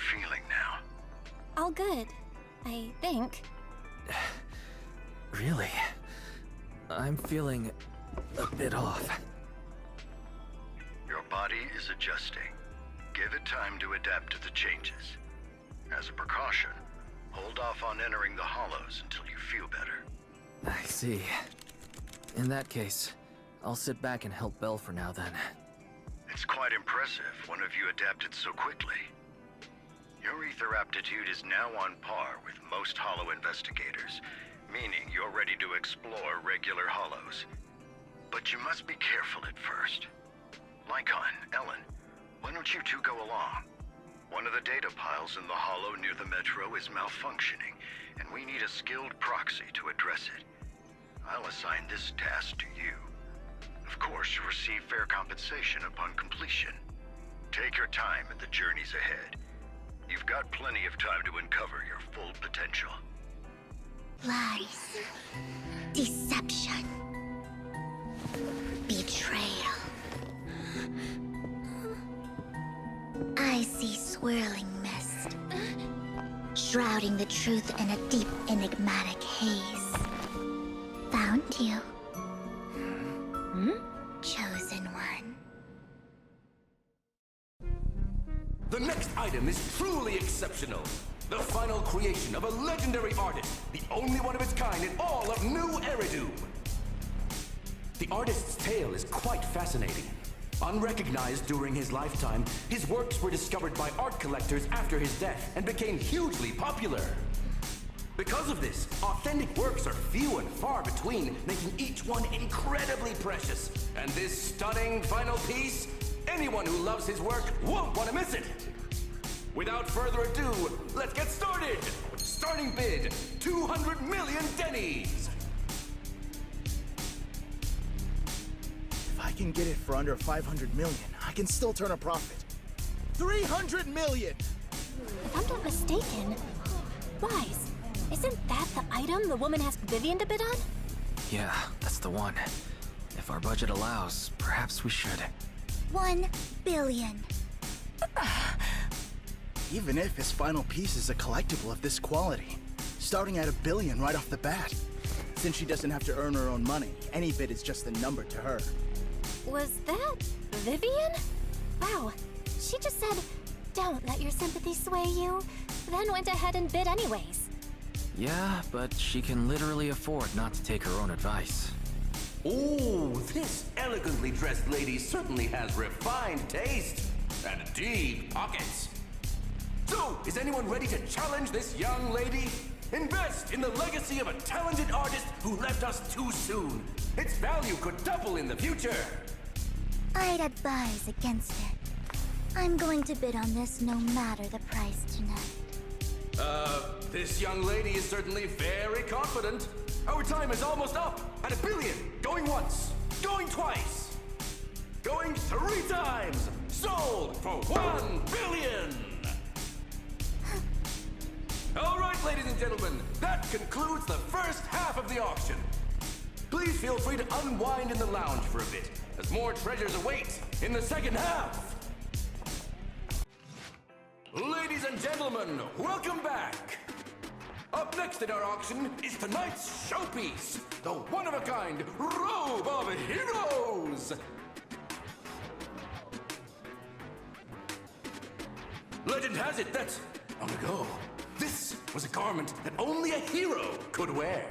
feeling now? All good, I think. Really? I'm feeling a bit off. Your body is adjusting. Give it time to adapt to the changes. As a precaution, hold off on entering the hollows until you feel better. I see. In that case, I'll sit back and help Belle for now then. It's quite impressive one of you adapted so quickly. Your ether aptitude is now on par with most hollow investigators, meaning you're ready to explore regular hollows. But you must be careful at first. Lycon, Ellen, why don't you two go along? One of the data piles in the hollow near the metro is malfunctioning, and we need a skilled proxy to address it. I'll assign this task to you. Of course, you'll receive fair compensation upon completion. Take your time in the journeys ahead. You've got plenty of time to uncover your full potential. Lies. Deception. Betrayal. I see swirling mist, shrouding the truth in a deep, enigmatic haze. Found you. Chosen one. The next item is truly exceptional. The final creation of a legendary artist, the only one of its kind in all of New Eridu. The artist's tale is quite fascinating. Unrecognized during his lifetime, his works were discovered by art collectors after his death and became hugely popular. Because of this, authentic works are few and far between, making each one incredibly precious. And this stunning final piece, anyone who loves his work won't want to miss it. Without further ado, let's get started! Starting bid, 200 million dennies! If I can get it for under 500 million, I can still turn a profit. 300 million! If I'm not mistaken, Wise, isn't that the item the woman asked Vivian to bid on? Yeah, that's the one. If our budget allows, perhaps we should. 1 billion. Even if his final piece is a collectible of this quality, starting at $1 billion right off the bat. Since she doesn't have to earn her own money, any bid is just a number to her. Was that Vivian? Wow, she just said, "Don't let your sympathy sway you," then went ahead and bid anyways. Yeah, but she can literally afford not to take her own advice. Ooh, this elegantly dressed lady certainly has refined taste and deep pockets. So, is anyone ready to challenge this young lady? Invest in the legacy of a talented artist who left us too soon. Its value could double in the future. I'd advise against it. I'm going to bid on this no matter the price tonight. This young lady is certainly very confident. Our time is almost up. At $1 billion, going once, going twice, going 3 times. Sold for $1 billion. All right, ladies and gentlemen, that concludes the first half of the auction. Please feel free to unwind in the lounge for a bit, as more treasures await in the second half. Ladies and gentlemen, welcome back. Up next in our auction is tonight's showpiece, the one-of-a-kind Robe of Heroes. Legend has it that, long ago, this was a garment that only a hero could wear.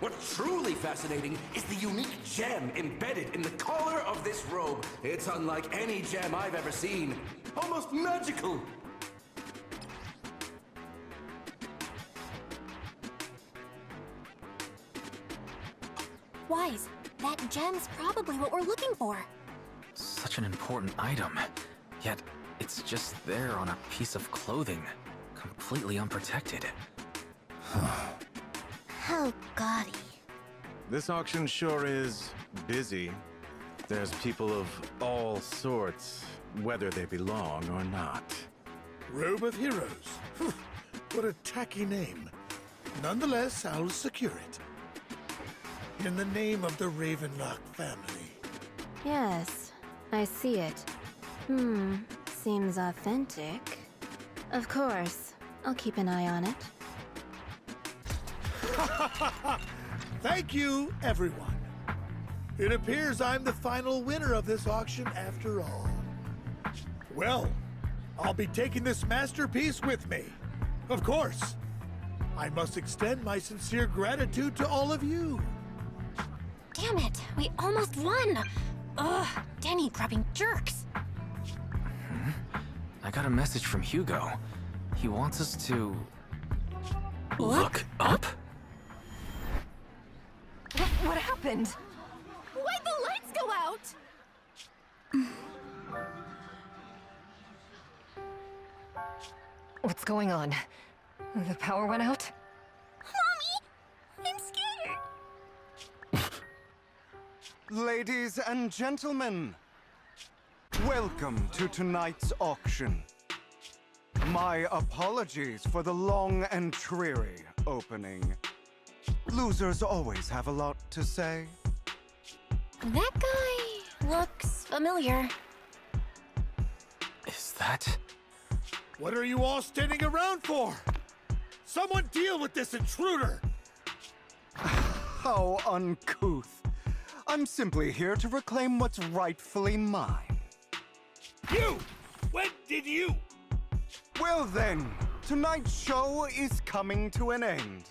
What's truly fascinating is the unique gem embedded in the collar of this robe. It's unlike any gem I've ever seen. Almost magical. Wise, that gem's probably what we're looking for. Such an important item, yet it's just there on a piece of clothing, completely unprotected. How gaudy. This auction sure is busy. There's people of all sorts, whether they belong or not. Robe of Heroes. What a tacky name. Nonetheless, I'll secure it. In the name of the Ravenlock family. Yes, I see it. Seems authentic. Of course. I'll keep an eye on it. Thank you, everyone. It appears I'm the final winner of this auction after all. Well, I'll be taking this masterpiece with me. Of course. I must extend my sincere gratitude to all of you. Damn it, we almost won! Ugh, Denny grabbing jerks. I got a message from Hugo. He wants us to... Look up? What happened? Why'd the lights go out? What's going on? The power went out? Mommy! I'm scared! Ladies and gentlemen, welcome to tonight's auction. My apologies for the long and dreary opening. Losers always have a lot to say. That guy looks familiar. Is that... What are you all standing around for? Someone deal with this intruder! How uncouth. I'm simply here to reclaim what's rightfully mine. You! When did you? Well then, tonight's show is coming to an end.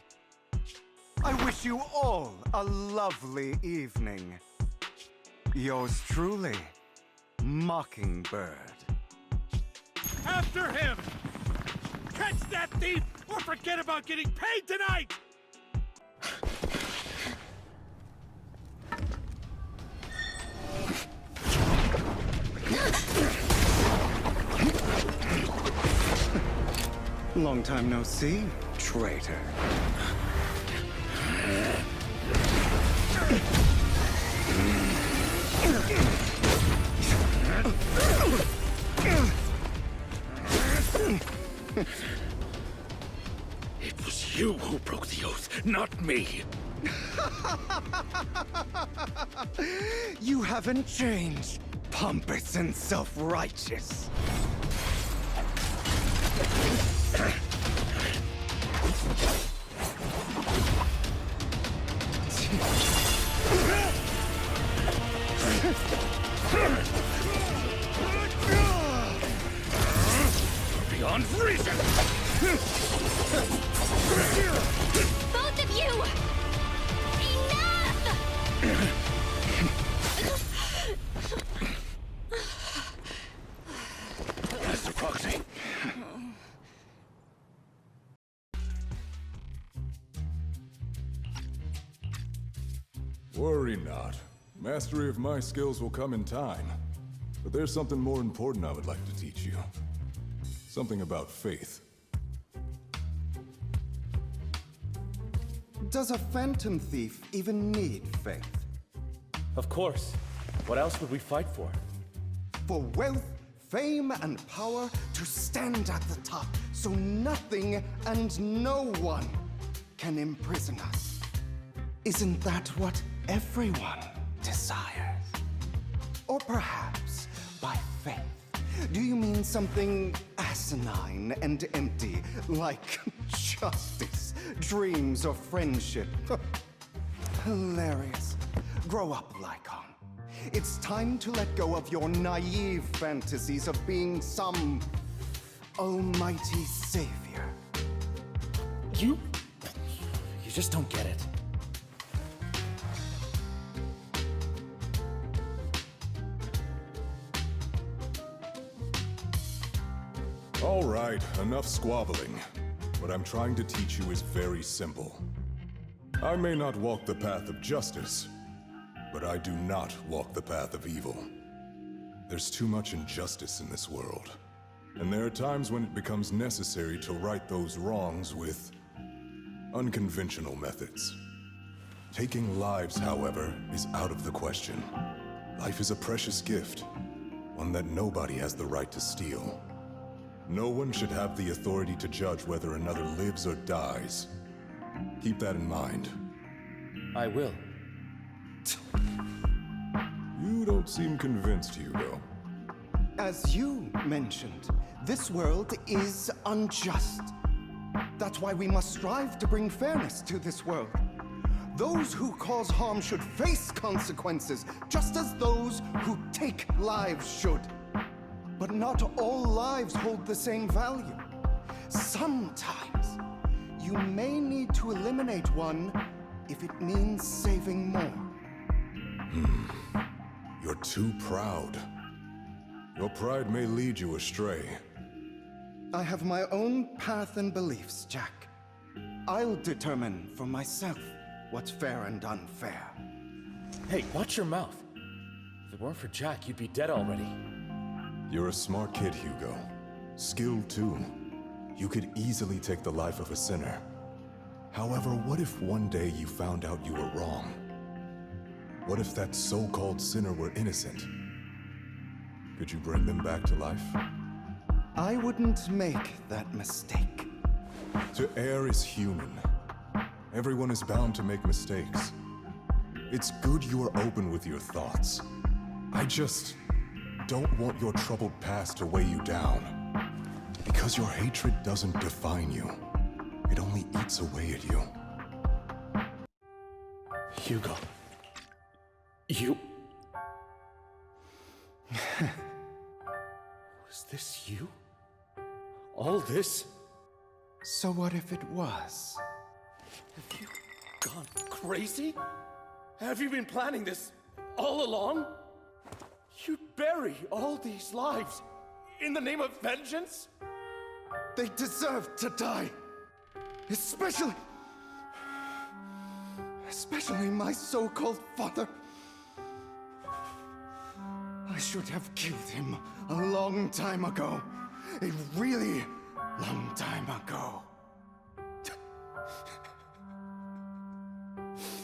I wish you all a lovely evening. Yours truly, Mockingbird. After him! Catch that thief, or forget about getting paid tonight! Long time no see, traitor. It was you who broke the oath, not me. You haven't changed, pompous and self-righteous. Beyond reason! Both of you! Enough! Master Proxy. Worry not. Mastery of my skills will come in time. But there's something more important I would like to teach you. Something about faith. Does a phantom thief even need faith? Of course. What else would we fight for? For wealth, fame, and power to stand at the top, so nothing and no one can imprison us. Isn't that what everyone desires? Or perhaps, by faith, do you mean something asinine and empty, like justice, dreams, or friendship? Hilarious. Grow up, Lycon. It's time to let go of your naive fantasies of being some almighty savior. You just don't get it. All right, enough squabbling. What I'm trying to teach you is very simple. I may not walk the path of justice, but I do not walk the path of evil. There's too much injustice in this world, and there are times when it becomes necessary to right those wrongs with unconventional methods. Taking lives, however, is out of the question. Life is a precious gift, one that nobody has the right to steal. No one should have the authority to judge whether another lives or dies. Keep that in mind. I will. You don't seem convinced, Hugo. As you mentioned, This world is unjust. That's why we must strive to bring fairness to this world. Those who cause harm should face consequences, just as those who take lives should. But not all lives hold the same value. Sometimes, you may need to eliminate one if it means saving more. You're too proud. Your pride may lead you astray. I have my own path and beliefs, Jack. I'll determine for myself what's fair and unfair. Hey, watch your mouth. If it weren't for Jack, you'd be dead already. You're a smart kid, Hugo. Skilled too. You could easily take the life of a sinner. However, what if one day you found out you were wrong? What if that so-called sinner were innocent? Could you bring them back to life? I wouldn't make that mistake. To err is human. Everyone is bound to make mistakes. It's good you are open with your thoughts. I just don't want your troubled past to weigh you down. Because your hatred doesn't define you. It only eats away at you. Hugo. You... Was this you? All this? So what if it was? Have you gone crazy? Have you been planning this all along? You'd bury all these lives in the name of vengeance? They deserve to die. Especially my so-called father. I should have killed him a long time ago. A really long time ago.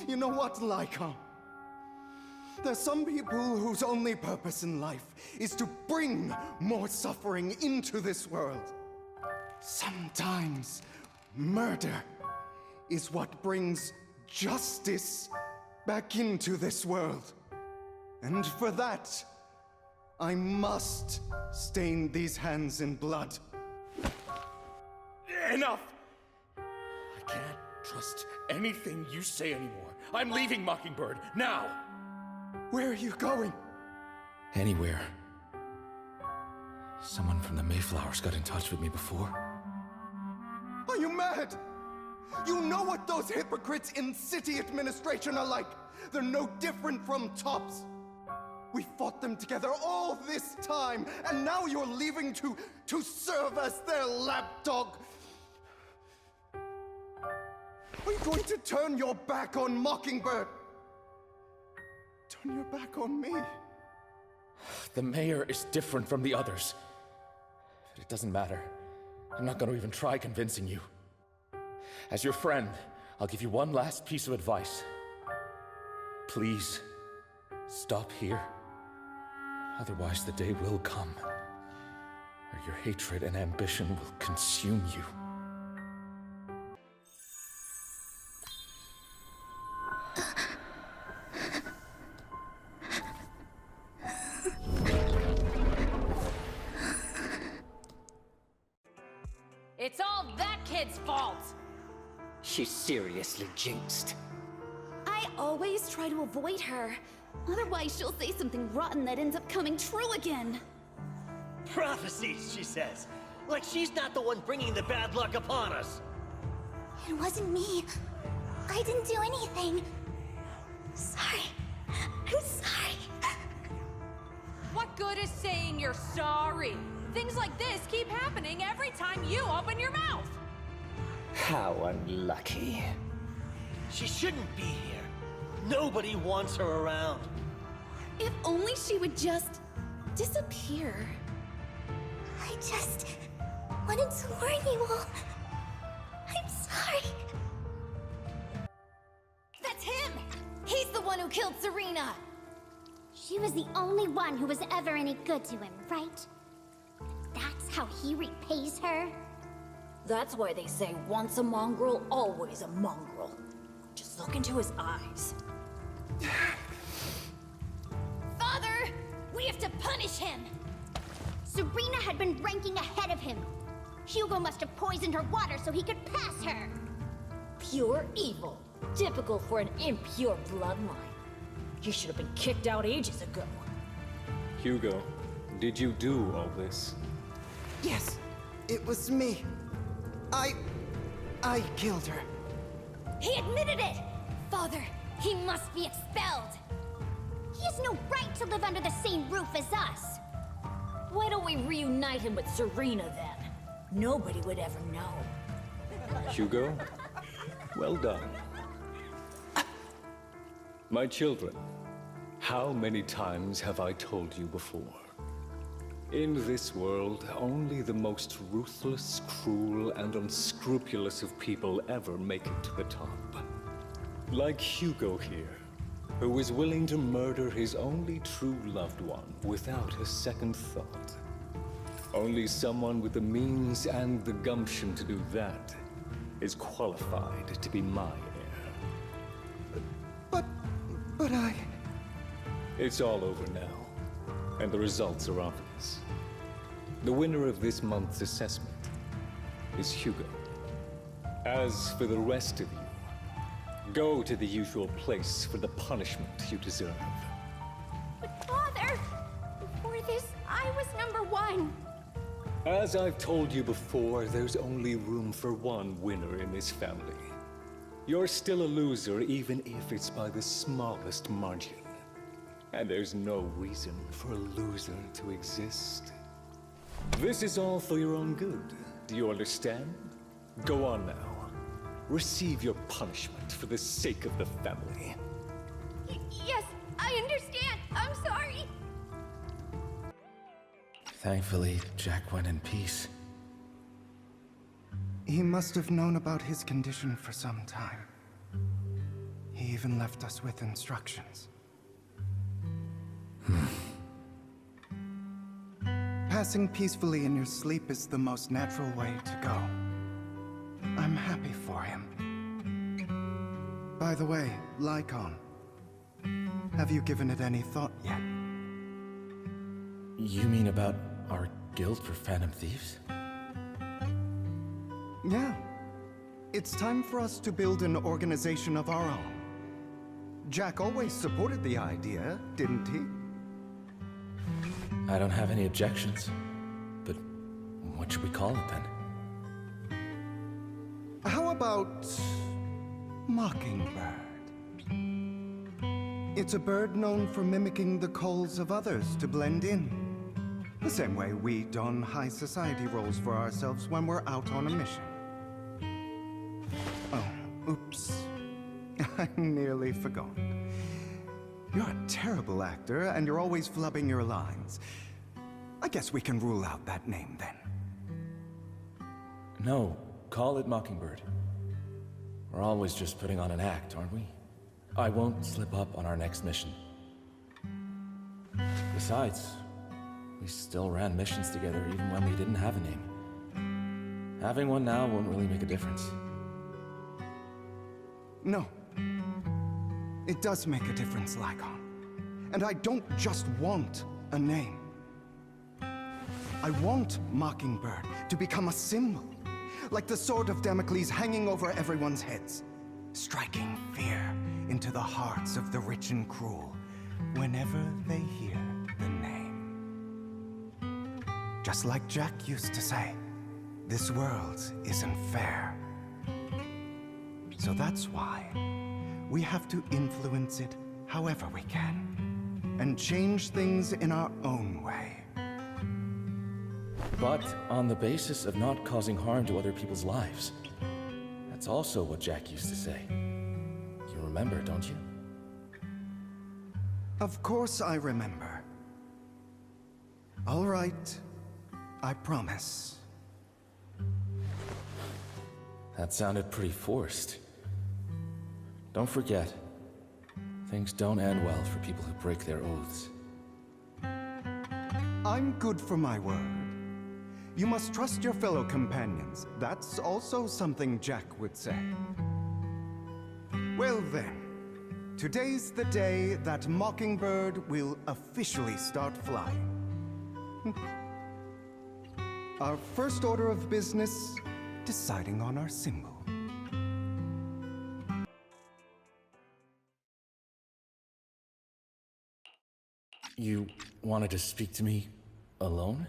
You know what, Lycon? There's some people whose only purpose in life is to bring more suffering into this world. Sometimes murder is what brings justice back into this world. And for that, I must stain these hands in blood. Enough! I can't trust anything you say anymore. I'm leaving Mockingbird, now! Where are you going? Anywhere. Someone from the Mayflowers got in touch with me before. Are you mad? You know what those hypocrites in city administration are like. They're no different from Tops. We fought them together all this time, and now you're leaving to serve as their lapdog. Are you going to turn your back on Mockingbird? Turn your back on me? The mayor is different from the others. But it doesn't matter. I'm not going to even try convincing you. As your friend, I'll give you one last piece of advice. Please, stop here. Otherwise, the day will come where your hatred and ambition will consume you. It's all that kid's fault! She's seriously jinxed. I always try to avoid her. Otherwise, she'll say something rotten that ends up coming true again. Prophecies, she says. Like she's not the one bringing the bad luck upon us. It wasn't me. I didn't do anything. Sorry. I'm sorry. What good is saying you're sorry? Things like this keep happening every time you open your mouth! How unlucky. She shouldn't be here. Nobody wants her around. If only she would just disappear. I just wanted to warn you all. I'm sorry. That's him! He's the one who killed Serena! She was the only one who was ever any good to him, right? That's how he repays her? That's why they say once a mongrel, always a mongrel. Just look into his eyes. Father! We have to punish him! Serena had been ranking ahead of him. Hugo must have poisoned her water so he could pass her. Pure evil. Typical for an impure bloodline. You should have been kicked out ages ago. Hugo, did you do all this? Yes, it was me. I killed her. He admitted it! Father, he must be expelled. He has no right to live under the same roof as us. Why don't we reunite him with Serena then? Nobody would ever know. Hugo, well done. My children, how many times have I told you before? In this world, only the most ruthless, cruel, and unscrupulous of people ever make it to the top. Like Hugo here, who is willing to murder his only true loved one without a second thought. Only someone with the means and the gumption to do that is qualified to be my heir. But I... It's all over now, and the results are obvious. The winner of this month's assessment is Hugo. As for the rest of you, go to the usual place for the punishment you deserve. But Father, before this, I was #1. As I've told you before, there's only room for one winner in this family. You're still a loser, even if it's by the smallest margin. And there's no reason for a loser to exist. This is all for your own good. Do you understand? Go on now. Receive your punishment for the sake of the family. Yes, I understand. I'm sorry. Thankfully, Jack went in peace. He must have known about his condition for some time. He even left us with instructions. Passing peacefully in your sleep is the most natural way to go. I'm happy for him. By the way, Lycon, have you given it any thought yet? You mean about our guild for Phantom Thieves? Yeah. It's time for us to build an organization of our own. Jack always supported the idea, didn't he? I don't have any objections. But what should we call it then? How about... Mockingbird? It's a bird known for mimicking the calls of others to blend in. The same way we don high society roles for ourselves when we're out on a mission. Oh, oops. I nearly forgot. You're a terrible actor, and you're always flubbing your lines. I guess we can rule out that name, then. No, call it Mockingbird. We're always just putting on an act, aren't we? I won't slip up on our next mission. Besides, we still ran missions together even when we didn't have a name. Having one now won't really make a difference. No. It does make a difference, Lycon. And I don't just want a name. I want Mockingbird to become a symbol, like the sword of Damocles hanging over everyone's heads, striking fear into the hearts of the rich and cruel whenever they hear the name. Just like Jack used to say, this world isn't fair. So that's why we have to influence it however we can, and change things in our own way. But on the basis of not causing harm to other people's lives. That's also what Jack used to say. You remember, don't you? Of course I remember. All right, I promise. That sounded pretty forced. Don't forget, things don't end well for people who break their oaths. I'm good for my word. You must trust your fellow companions. That's also something Jack would say. Well then, today's the day that Mockingbird will officially start flying. Our first order of business, deciding on our symbol. You wanted to speak to me alone?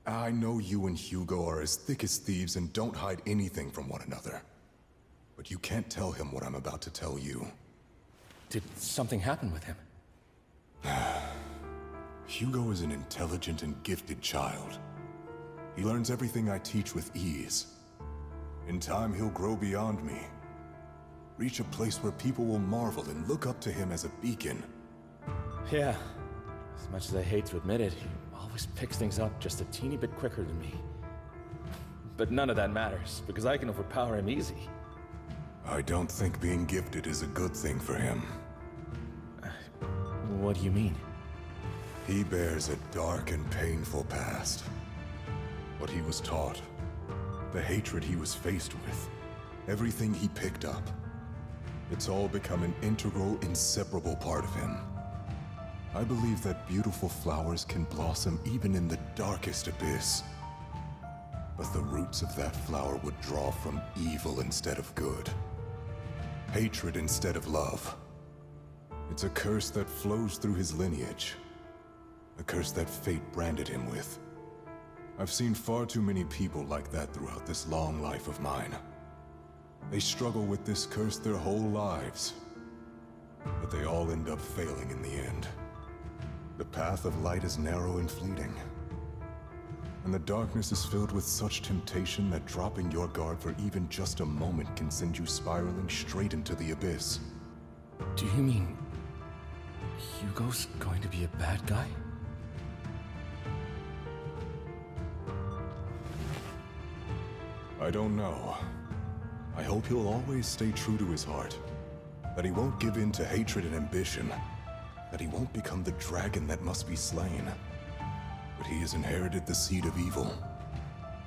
I know you and Hugo are as thick as thieves and don't hide anything from one another. But you can't tell him what I'm about to tell you. Did something happen with him? Hugo is an intelligent and gifted child. He learns everything I teach with ease. In time, he'll grow beyond me. Reach a place where people will marvel and look up to him as a beacon. Yeah. As much as I hate to admit it, he always picks things up just a teeny bit quicker than me. But none of that matters, because I can overpower him easy. I don't think being gifted is a good thing for him. What do you mean? He bears a dark and painful past. What he was taught, the hatred he was faced with, everything he picked up. It's all become an integral, inseparable part of him. I believe that beautiful flowers can blossom even in the darkest abyss. But the roots of that flower would draw from evil instead of good. Hatred instead of love. It's a curse that flows through his lineage. A curse that fate branded him with. I've seen far too many people like that throughout this long life of mine. They struggle with this curse their whole lives. But they all end up failing in the end. The path of light is narrow and fleeting. And the darkness is filled with such temptation that dropping your guard for even just a moment can send you spiraling straight into the abyss. Do you mean Hugo's going to be a bad guy? I don't know. I hope he'll always stay true to his heart. That he won't give in to hatred and ambition. That he won't become the dragon that must be slain. But he has inherited the seed of evil.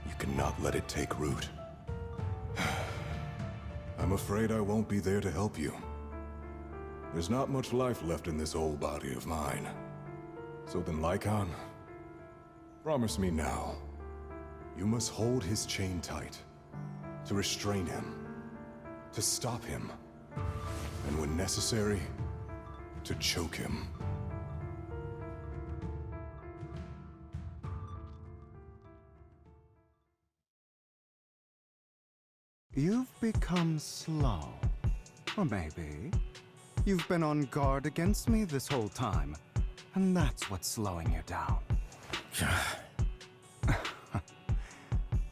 You cannot let it take root. I'm afraid I won't be there to help you. There's not much life left in this old body of mine. So then, Lycon, promise me now. You must hold his chain tight. To restrain him. To stop him. And when necessary, to choke him. You've become slow. Or maybe you've been on guard against me this whole time, and that's what's slowing you down.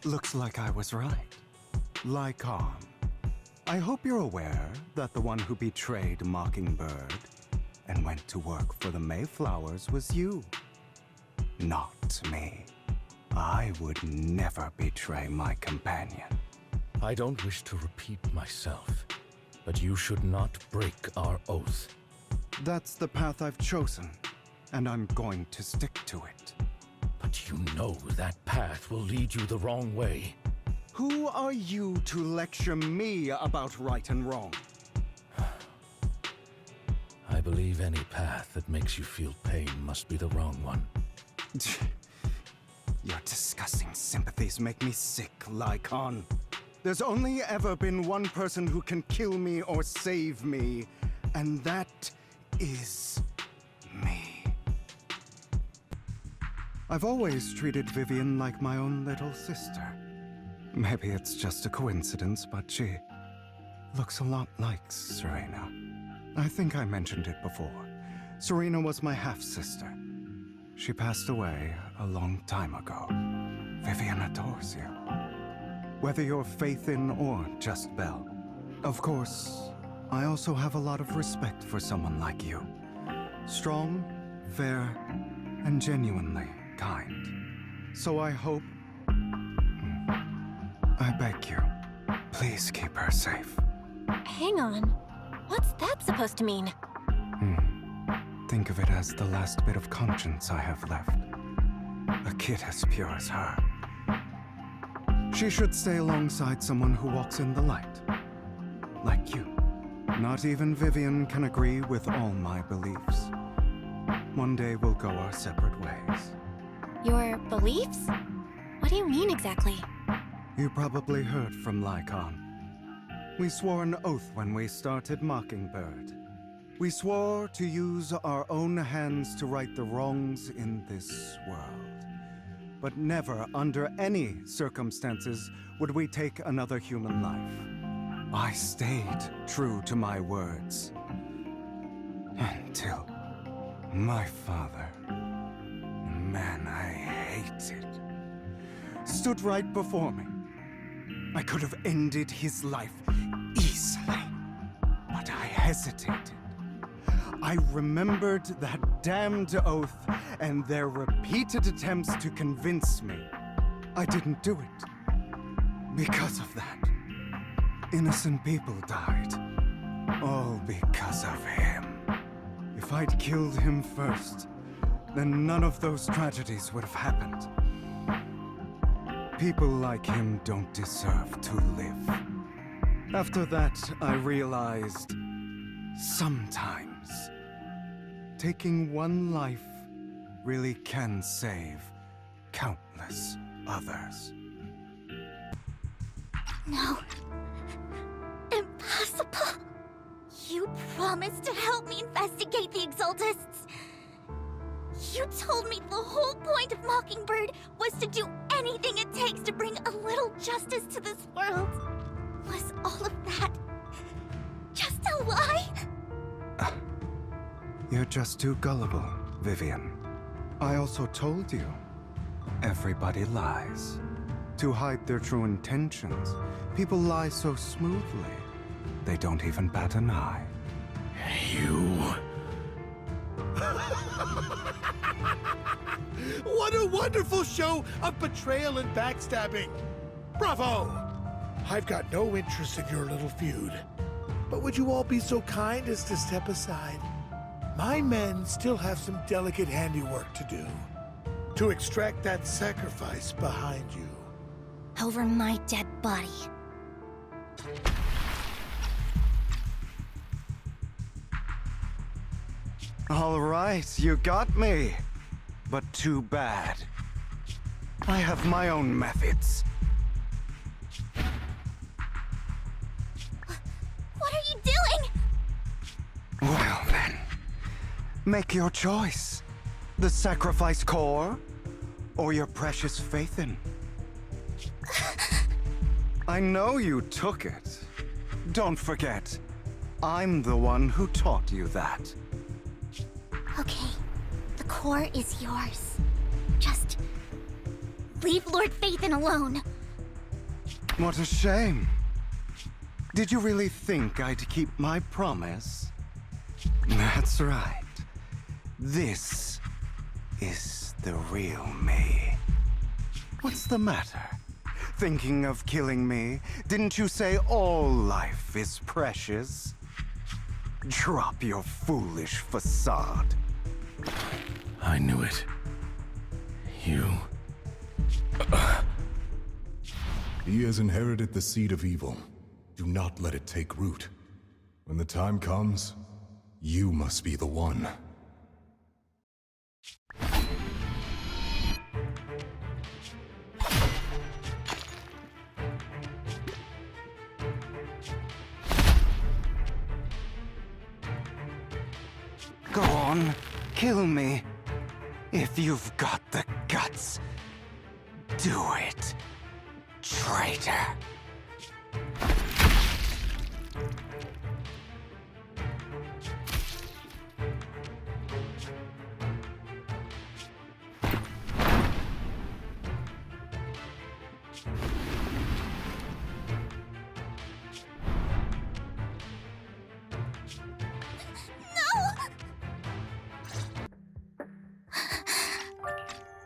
Looks like I was right. Lycon, I hope you're aware that the one who betrayed Mockingbird and went to work for the Mayflowers was you. Not me. I would never betray my companion. I don't wish to repeat myself, but you should not break our oath. That's the path I've chosen, and I'm going to stick to it. But you know that path will lead you the wrong way. Who are you to lecture me about right and wrong? I believe any path that makes you feel pain must be the wrong one. Your disgusting sympathies make me sick, Lycon. There's only ever been one person who can kill me or save me, and that is me. I've always treated Vivian like my own little sister. Maybe it's just a coincidence, but she looks a lot like Serena. I think I mentioned it before. Serena was my half-sister. She passed away a long time ago. Vivian adores you. Whether you're faith in or just Belle. Of course, I also have a lot of respect for someone like you. Strong, fair, and genuinely kind. So I hope... I beg you, please keep her safe. Hang on. What's that supposed to mean? Think of it as the last bit of conscience I have left. A kid as pure as her. She should stay alongside someone who walks in the light. Like you. Not even Vivian can agree with all my beliefs. One day we'll go our separate ways. Your beliefs? What do you mean exactly? You probably heard from Lycon. We swore an oath when we started Mockingbird. We swore to use our own hands to right the wrongs in this world. But never, under any circumstances, would we take another human life. I stayed true to my words. Until my father, a man I hated, stood right before me. I could have ended his life easily, but I hesitated. I remembered that damned oath and their repeated attempts to convince me. I didn't do it. Because of that, innocent people died. All because of him. If I'd killed him first, then none of those tragedies would have happened. People like him don't deserve to live. After that, I realized sometimes taking one life really can save countless others. No. Impossible. You promised to help me investigate the Exaltists. You told me the whole point of Mockingbird was to do anything it takes to bring a little justice to this world. Was all of that just a lie? You're just too gullible, Vivian. I also told you, everybody lies. To hide their true intentions, people lie so smoothly, they don't even bat an eye. You... What a wonderful show of betrayal and backstabbing! Bravo! I've got no interest in your little feud. But would you all be so kind as to step aside? My men still have some delicate handiwork to do. To extract that sacrifice behind you. Over my dead body. All right, you got me. But too bad. I have my own methods. What are you doing? Well then, make your choice. The sacrifice core, or your precious Faithin. I know you took it. Don't forget, I'm the one who taught you that. Okay, the core is yours. Just leave Lord Faithin alone. What a shame. Did you really think I'd keep my promise? That's right. This is the real me. What's the matter? Thinking of killing me? Didn't you say all life is precious? Drop your foolish facade. I knew it. You... He has inherited the seed of evil. Do not let it take root. When the time comes, you must be the one. Go on, kill me. If you've got the guts, do it, traitor.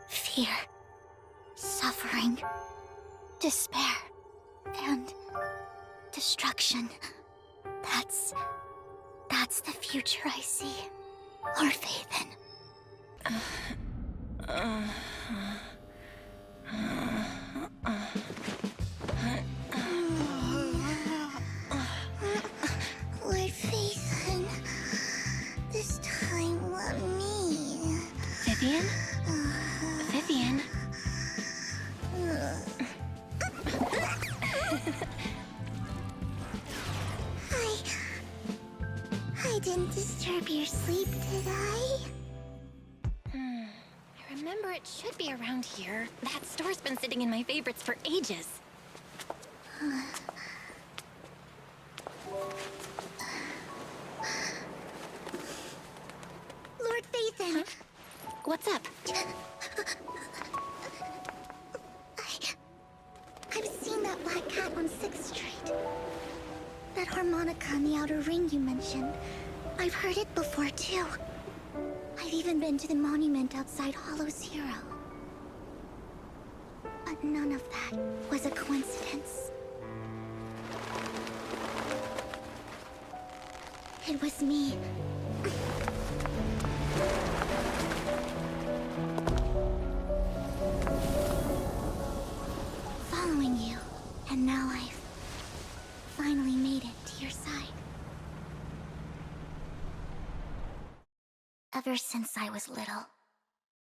Fear, suffering, despair, and destruction. That's the future I see. Or Faithin. Lord Faithin, this time let me. Vivian? Vivian? I didn't disturb your sleep, did I? I remember it should be around here. That store's been sitting in my favorites for ages. Lord Phaethon! Huh? What's up? I've seen that black cat on 6th Street. That harmonica in the outer ring you mentioned. I've heard it before, too. I've even been to the monument outside Hollow Zero. But none of that was a coincidence. It was me. Following you, and now I've finally made it to your side. Ever since I was little,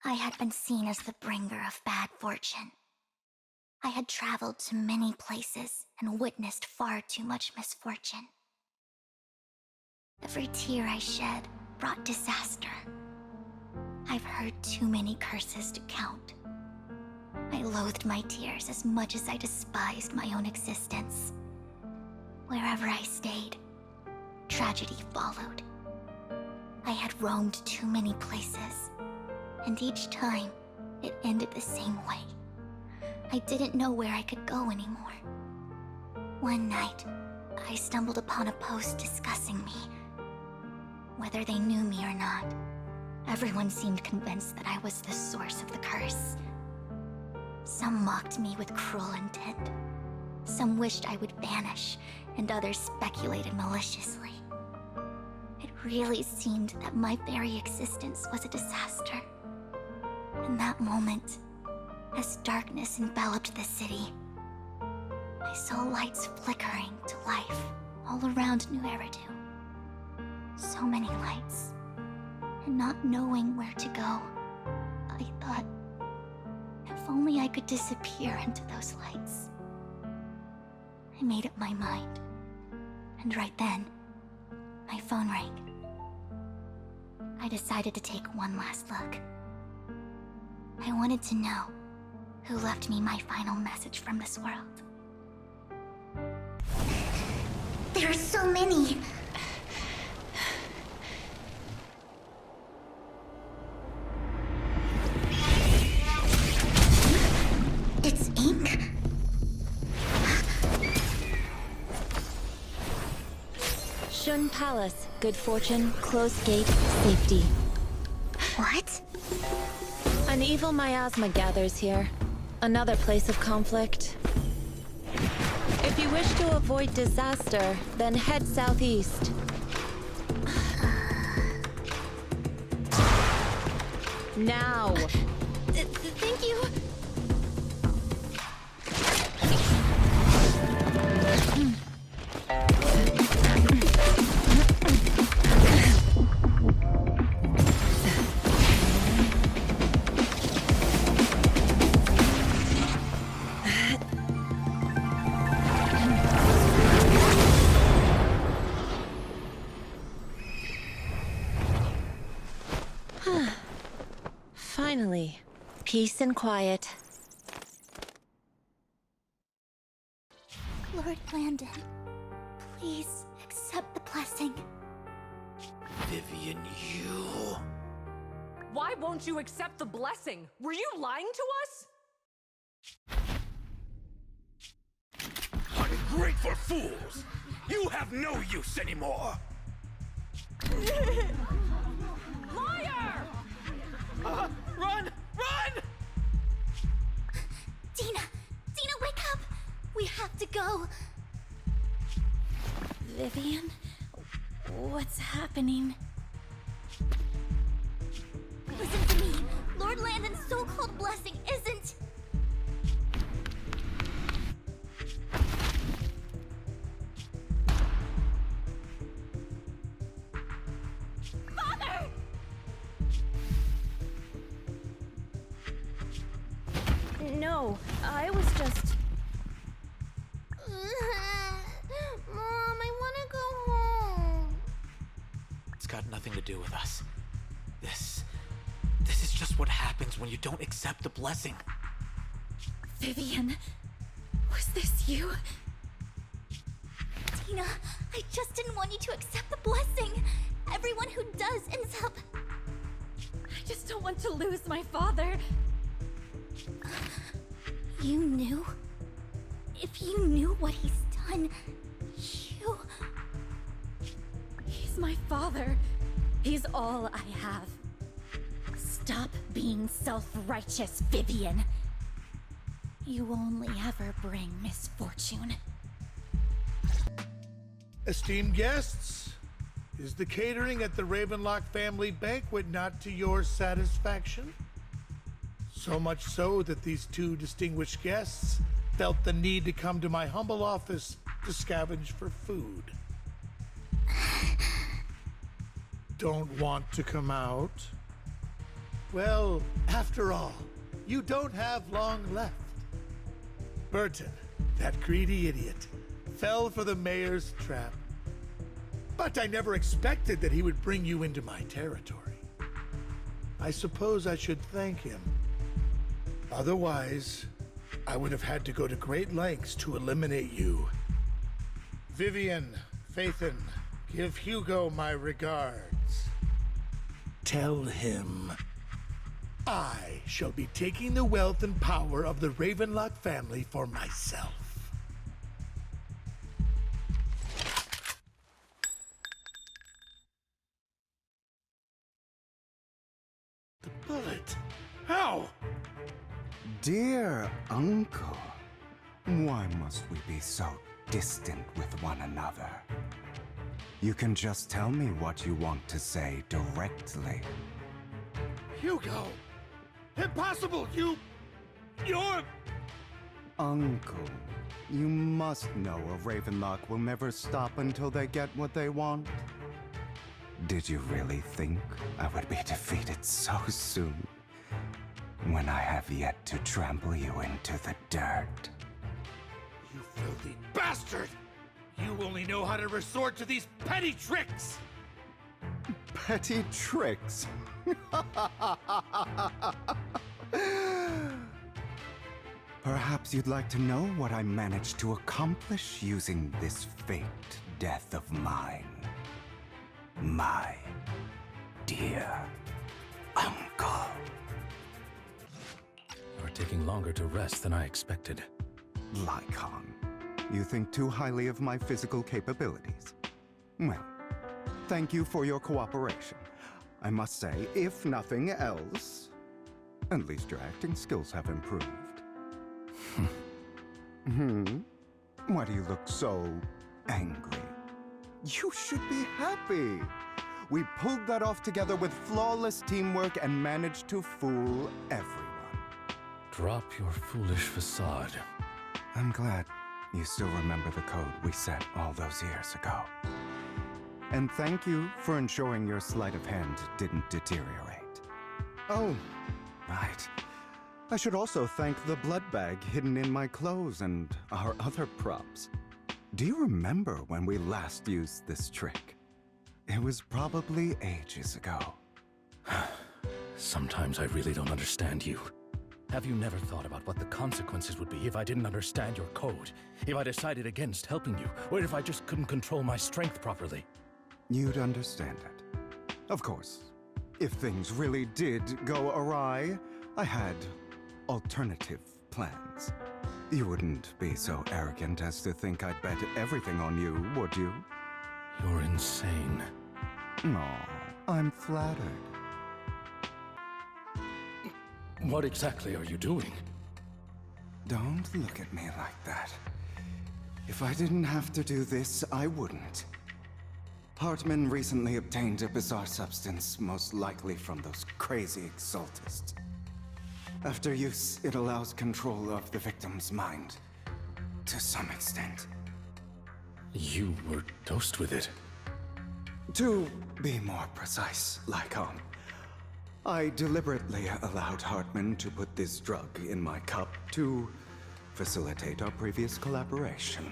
I had been seen as the bringer of bad fortune. I had traveled to many places and witnessed far too much misfortune. Every tear I shed brought disaster. I've heard too many curses to count. I loathed my tears as much as I despised my own existence. Wherever I stayed, tragedy followed. I had roamed too many places, and each time, it ended the same way. I didn't know where I could go anymore. One night, I stumbled upon a post discussing me. Whether they knew me or not, everyone seemed convinced that I was the source of the curse. Some mocked me with cruel intent. Some wished I would vanish, and others speculated maliciously. It really seemed that my very existence was a disaster. In that moment, as darkness enveloped the city, I saw lights flickering to life all around New Eridu. So many lights, and not knowing where to go, I thought, if only I could disappear into those lights. I made up my mind, and right then, my phone rang. I decided to take one last look. I wanted to know who left me my final message from this world. There are so many! It's ink? Shun Palace, good fortune, closed gate, safety. What? An evil miasma gathers here. Another place of conflict. If you wish to avoid disaster, then head southeast. Now! Thank you! Finally, peace and quiet. Lord Landon, please accept the blessing. Vivian, you... Why won't you accept the blessing? Were you lying to us? Ungrateful fools! You have no use anymore! Liar! Run! Run! Dina! Dina, wake up! We have to go! Vivian? What's happening? Listen to me! Lord Landon's so-called blessing isn't... Father! No, I was just... got nothing to do with us. This is just what happens when you don't accept the blessing. Vivian, was this you? Tina, I just didn't want you to accept the blessing. Everyone who does ends up... I just don't want to lose my father. You knew? If you knew what he's done, you... He's my father. He's all I have. Stop being self-righteous, Vivian. You only ever bring misfortune. Esteemed guests, is the catering at the Ravenlock family banquet not to your satisfaction? So much so that these two distinguished guests felt the need to come to my humble office to scavenge for food. Don't want to come out? Well, after all, you don't have long left. Burton, that greedy idiot, fell for the mayor's trap. But I never expected that he would bring you into my territory. I suppose I should thank him. Otherwise, I would have had to go to great lengths to eliminate you. Vivian, Phaethon, give Hugo my regards. Tell him I shall be taking the wealth and power of the Ravenlock family for myself. The bullet? How? Dear Uncle, why must we be so distant with one another? You can just tell me what you want to say directly. Hugo! Impossible! You're... Uncle, you must know a Ravenlock will never stop until they get what they want. Did you really think I would be defeated so soon, when I have yet to trample you into the dirt? You filthy bastard! You only know how to resort to these petty tricks! Petty tricks? Perhaps you'd like to know what I managed to accomplish using this faked death of mine. My dear uncle. You're taking longer to rest than I expected. Lycon, you think too highly of my physical capabilities. Well, thank you for your cooperation. I must say, if nothing else, at least your acting skills have improved. Why do you look so angry? You should be happy. We pulled that off together with flawless teamwork and managed to fool everyone. Drop your foolish facade. I'm glad you still remember the code we set all those years ago. And thank you for ensuring your sleight of hand didn't deteriorate. Oh, right. I should also thank the blood bag hidden in my clothes and our other props. Do you remember when we last used this trick? It was probably ages ago. Sometimes I really don't understand you. Have you never thought about what the consequences would be if I didn't understand your code? If I decided against helping you? Or if I just couldn't control my strength properly? You'd understand it. Of course, if things really did go awry, I had alternative plans. You wouldn't be so arrogant as to think I'd bet everything on you, would you? You're insane. Aw, I'm flattered. What exactly are you doing? Don't look at me like that. If I didn't have to do this, I wouldn't. Hartman recently obtained a bizarre substance, most likely from those crazy exaltists. After use, it allows control of the victim's mind. To some extent. You were dosed with it? To be more precise, Lycon, I deliberately allowed Hartman to put this drug in my cup to facilitate our previous collaboration.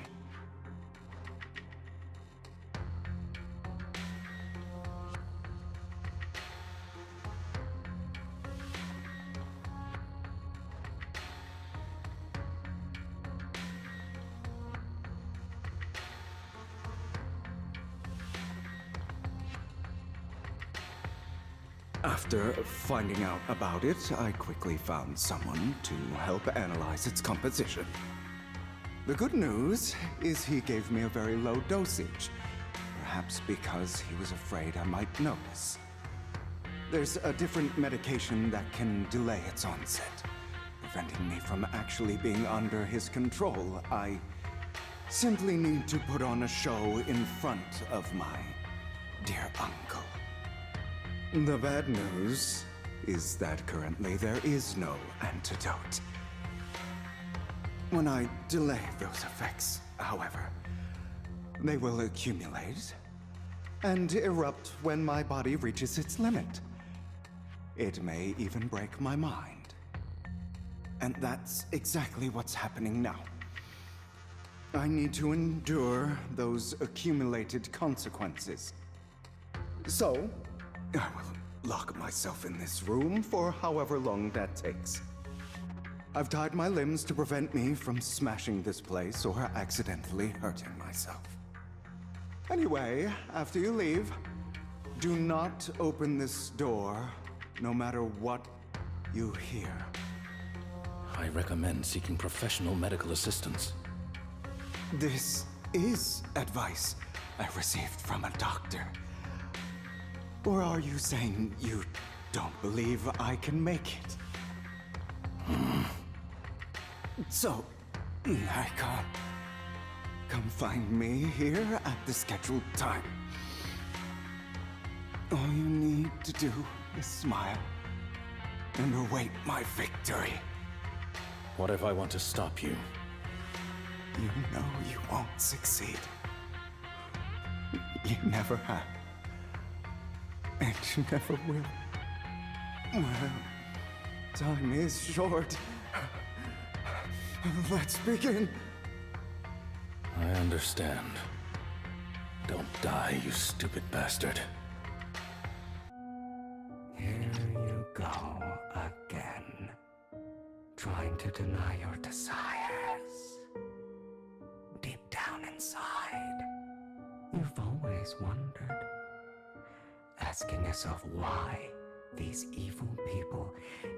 After finding out about it, I quickly found someone to help analyze its composition. The good news is he gave me a very low dosage, perhaps because he was afraid I might notice. There's a different medication that can delay its onset, preventing me from actually being under his control. I simply need to put on a show in front of my dear uncle. The bad news is that currently there is no antidote. When I delay those effects, however, they will accumulate and erupt when my body reaches its limit. It may even break my mind. And that's exactly what's happening now. I need to endure those accumulated consequences. So, I will lock myself in this room for however long that takes. I've tied my limbs to prevent me from smashing this place or accidentally hurting myself. Anyway, after you leave, do not open this door, no matter what you hear. I recommend seeking professional medical assistance. This is advice I received from a doctor. Or are you saying you don't believe I can make it? So, Icon, come find me here at the scheduled time. All you need to do is smile and await my victory. What if I want to stop you? You know you won't succeed. You never have. And you never will. Well, time is short. Let's begin. I understand. Don't die, you stupid bastard. Here you go again. Trying to deny your desires. Deep down inside, you've always wondered. Asking yourself why these evil people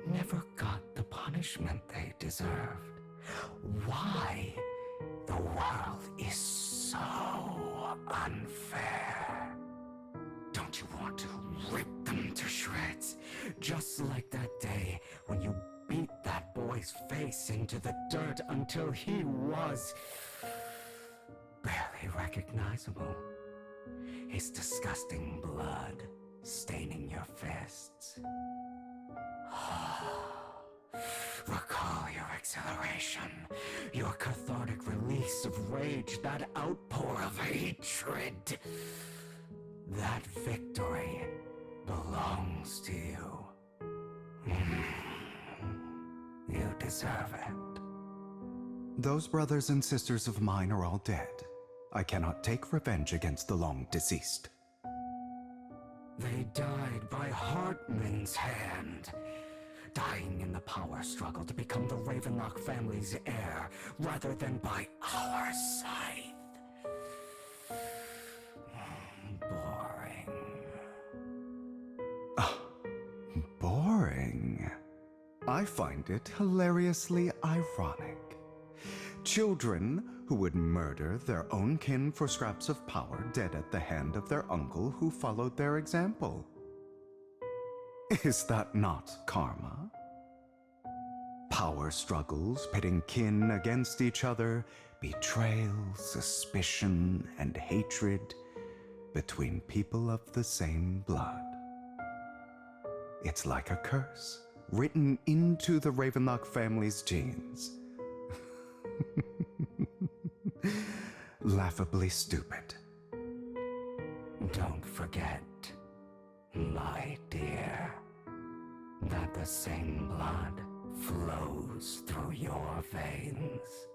never got the punishment they deserved. Why the world is so unfair. Don't you want to rip them to shreds? Just like that day when you beat that boy's face into the dirt until he was barely recognizable. His disgusting blood staining your fists. Recall your exhilaration, your cathartic release of rage, that outpour of hatred. That victory belongs to you. You deserve it. Those brothers and sisters of mine are all dead. I cannot take revenge against the long deceased. They died by Hartman's hand. Dying in the power struggle to become the Ravenlock family's heir, rather than by our scythe. Boring. Boring? I find it hilariously ironic. Children who would murder their own kin for scraps of power dead at the hand of their uncle who followed their example. Is that not karma? Power struggles pitting kin against each other, betrayal, suspicion, and hatred between people of the same blood. It's like a curse written into the Ravenlock family's genes. Laughably stupid. Don't forget, my dear, that the same blood flows through your veins.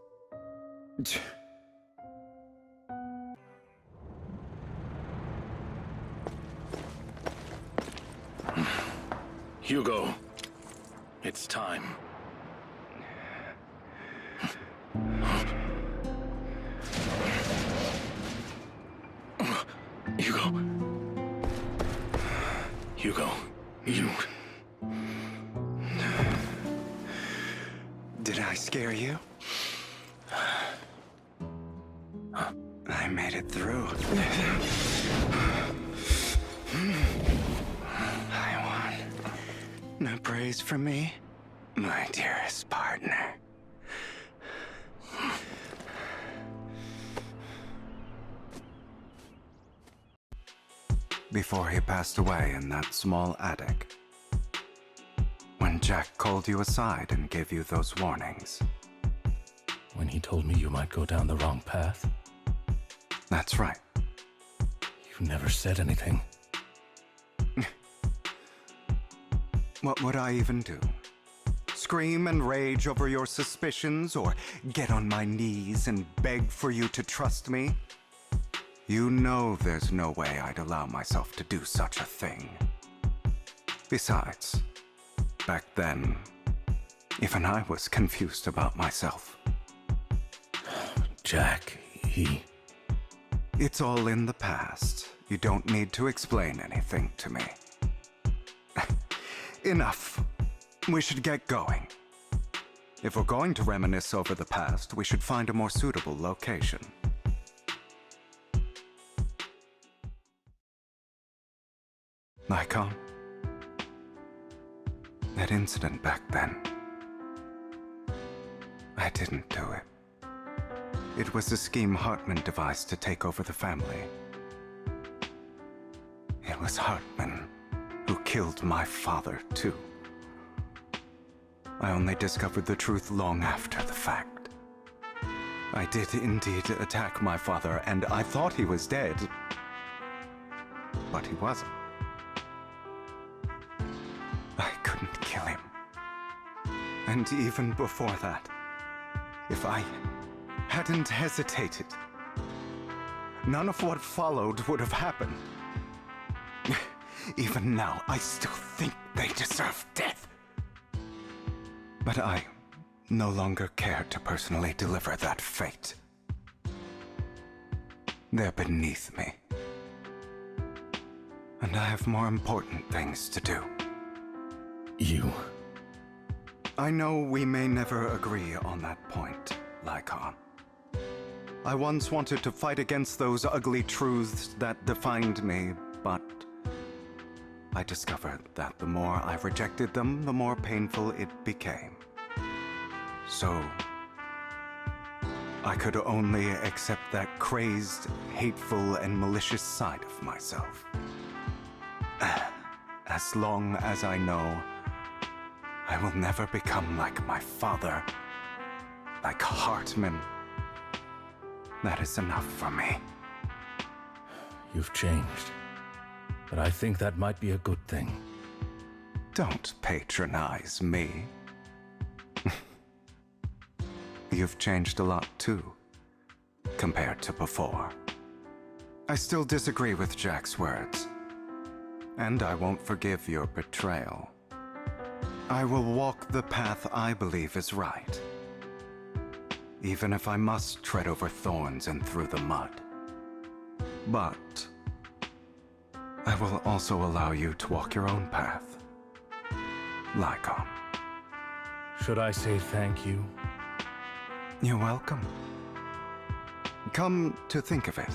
Hugo, it's time. Hugo, You... Did I scare you? I made it through. I won. No praise from me, my dearest partner. Before he passed away in that small attic, when Jack called you aside and gave you those warnings. When he told me you might go down the wrong path? That's right. You never said anything. What would I even do? Scream and rage over your suspicions, or get on my knees and beg for you to trust me? You know there's no way I'd allow myself to do such a thing. Besides, back then, even I was confused about myself. Jack, he... It's all in the past. You don't need to explain anything to me. Enough. We should get going. If we're going to reminisce over the past, we should find a more suitable location. Nikon? That incident back then. I didn't do it. It was a scheme Hartman devised to take over the family. It was Hartman who killed my father, too. I only discovered the truth long after the fact. I did indeed attack my father, and I thought he was dead. But he wasn't. I couldn't kill him. And even before that, if I hadn't hesitated, none of what followed would have happened. Even now, I still think they deserve death. But I no longer care to personally deliver that fate. They're beneath me. And I have more important things to do. You... I know we may never agree on that point, Lycon. I once wanted to fight against those ugly truths that defined me, but I discovered that the more I rejected them, the more painful it became. So I could only accept that crazed, hateful, and malicious side of myself. As long as I know I will never become like my father, like Hartman, that is enough for me. You've changed, but I think that might be a good thing. Don't patronize me. You've changed a lot too, compared to before. I still disagree with Jack's words, and I won't forgive your betrayal. I will walk the path I believe is right, even if I must tread over thorns and through the mud. But I will also allow you to walk your own path, Lycon. Should I say thank you? You're welcome. Come to think of it,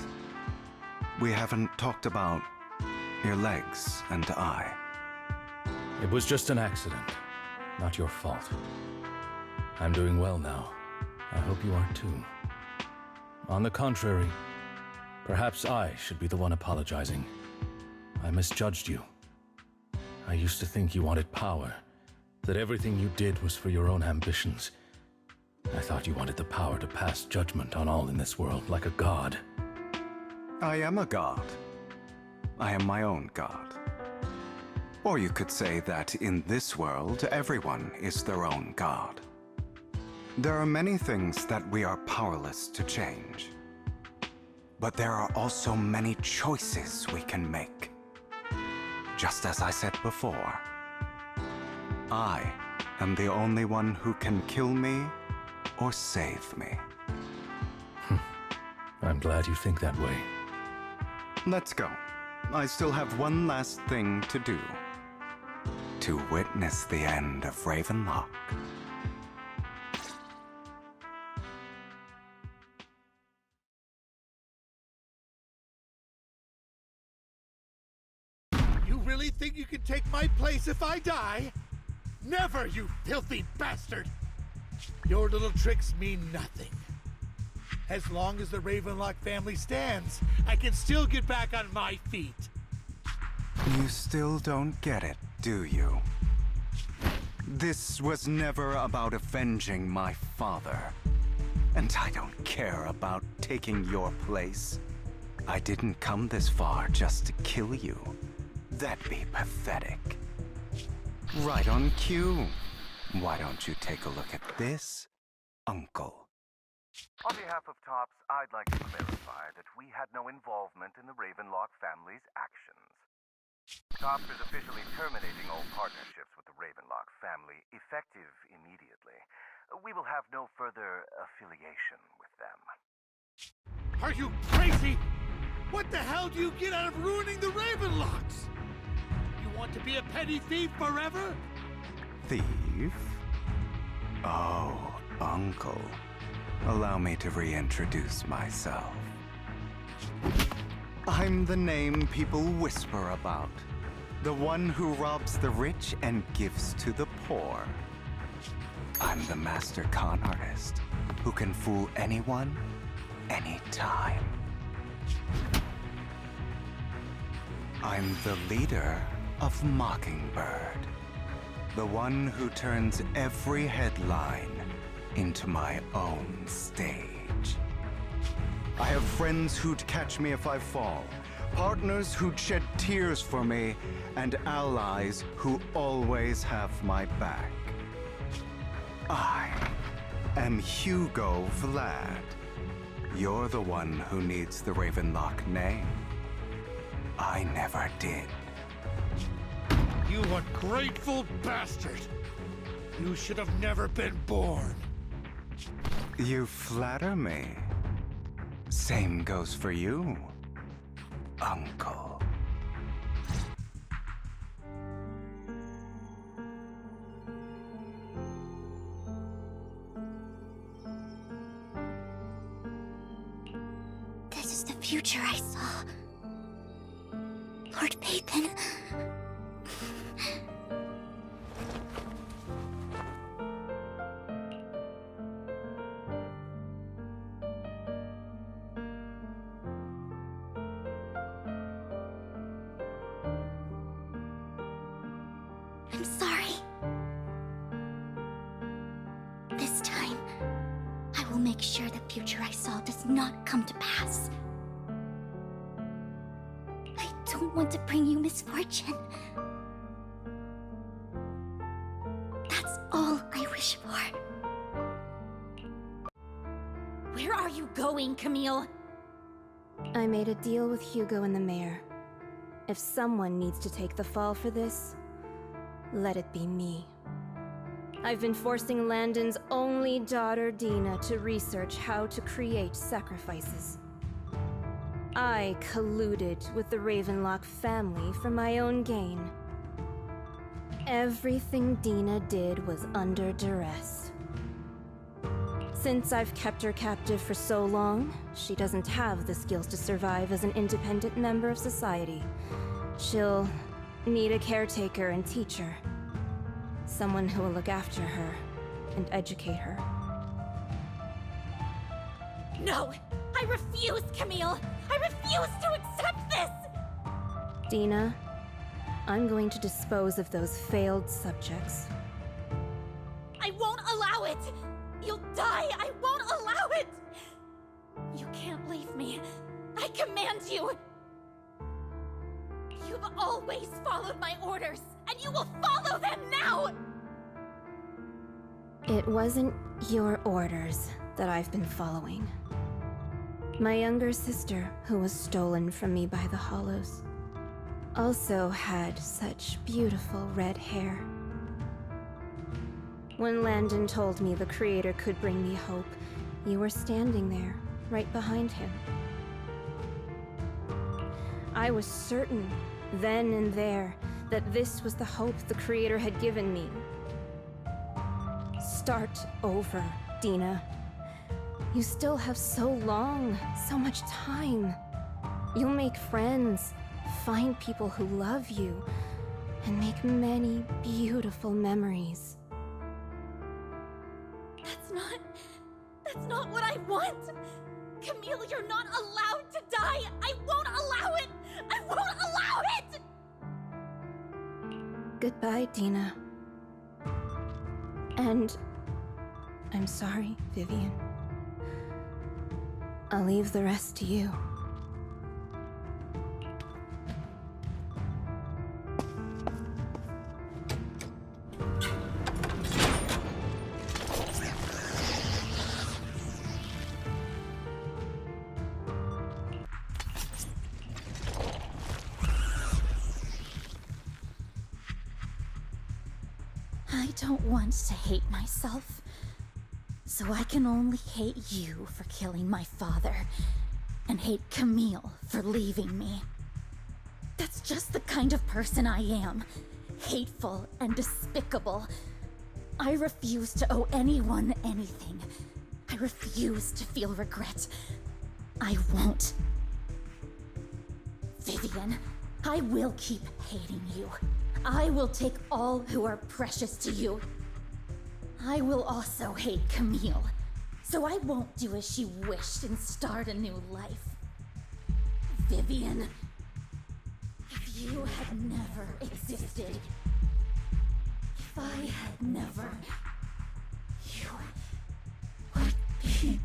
we haven't talked about your legs and eye. It was just an accident, not your fault. I'm doing well now. I hope you are too. On the contrary, perhaps I should be the one apologizing. I misjudged you. I used to think you wanted power, that everything you did was for your own ambitions. I thought you wanted the power to pass judgment on all in this world, like a god. I am a god. I am my own god. Or you could say that in this world, everyone is their own god. There are many things that we are powerless to change. But there are also many choices we can make. Just as I said before, I am the only one who can kill me or save me. I'm glad you think that way. Let's go. I still have one last thing to do. to witness the end of Ravenlock. You really think you can take my place if I die? Never, you filthy bastard! Your little tricks mean nothing. As long as the Ravenlock family stands, I can still get back on my feet. You still don't get it, do you? This was never about avenging my father. And I don't care about taking your place. I didn't come this far just to kill you. That'd be pathetic. Right on cue. Why don't you take a look at this, Uncle? On behalf of Tops, I'd like to clarify that we had no involvement in the Ravenlock family's actions. Tops is officially terminating all partnerships with the Ravenlock family, effective immediately. We will have no further affiliation with them. Are you crazy? What the hell do you get out of ruining the Ravenlocks? You want to be a petty thief forever? Thief? Oh, Uncle. Allow me to reintroduce myself. I'm the name people whisper about. The one who robs the rich and gives to the poor. I'm the master con artist who can fool anyone, anytime. I'm the leader of Mockingbird. The one who turns every headline into my own stage. I have friends who'd catch me if I fall, partners who'd shed tears for me, and allies who always have my back. I am Hugo Vlad. You're the one who needs the Ravenlock name. I never did. You ungrateful bastard! You should have never been born. You flatter me. Same goes for you, Uncle. This is the future I saw. Lord Bacon. I'm sorry. This time, I will make sure the future I saw does not come to pass. I don't want to bring you misfortune. That's all I wish for. Where are you going, Camille? I made a deal with Hugo and the mayor. If someone needs to take the fall for this, let it be me. I've been forcing Landon's only daughter, Dina, to research how to create sacrifices. I colluded with the Ravenlock family for my own gain. Everything Dina did was under duress. Since I've kept her captive for so long, she doesn't have the skills to survive as an independent member of society. She'll need a caretaker and teacher. Someone who will look after her and educate her. No! I refuse, Camille! I refuse to accept this! Dina, I'm going to dispose of those failed subjects. I won't allow it! You'll die! I won't allow it! You can't leave me. I command you! You've always followed my orders, and you will follow them now! It wasn't your orders that I've been following. My younger sister, who was stolen from me by the Hollows, also had such beautiful red hair. When Landon told me the Creator could bring me hope, you were standing there, right behind him. I was certain, then and there, that this was the hope the Creator had given me. Start over, Dina. You still have so long, so much time. You'll make friends, find people who love you, and make many beautiful memories. That's not what I want! Camille, you're not allowed to die! I won't allow it! I won't allow it! Goodbye, Dina. And I'm sorry, Vivian. I'll leave the rest to you. I don't want to hate myself, so I can only hate you for killing my father, and hate Camille for leaving me. That's just the kind of person I am. Hateful and despicable. I refuse to owe anyone anything. I refuse to feel regret. I won't. Vivian, I will keep hating you. I will take all who are precious to you. I will also hate Camille, so I won't do as she wished and start a new life. Vivian, if you had never existed, if I had never, you would be...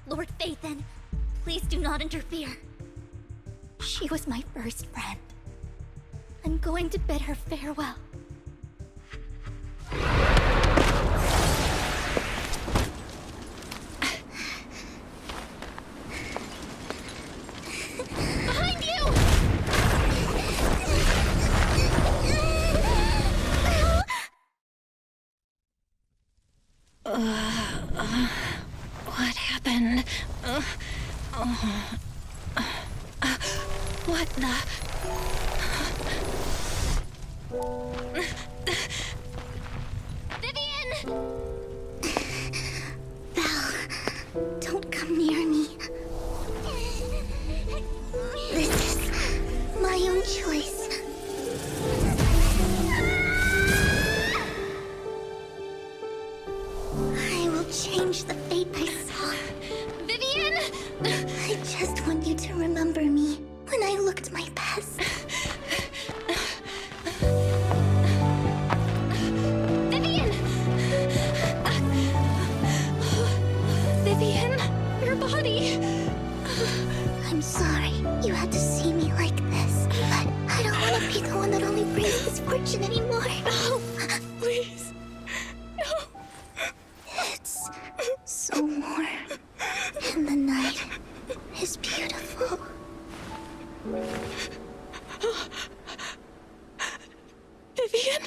Lord Phaethon, please do not interfere. She was my first friend. I'm going to bid her farewell. Behind you! What happened? What the... Vivian! Val, don't come near me. This is my own choice. I will change the fate I saw. Vivian! I just want you to remember me when I looked my best. Vivian! Vivian, your body! I'm sorry you had to see me like this, but I don't want to be the one that only brings misfortune anymore. No, please. No. It's so warm, and the night is beautiful. Vivian?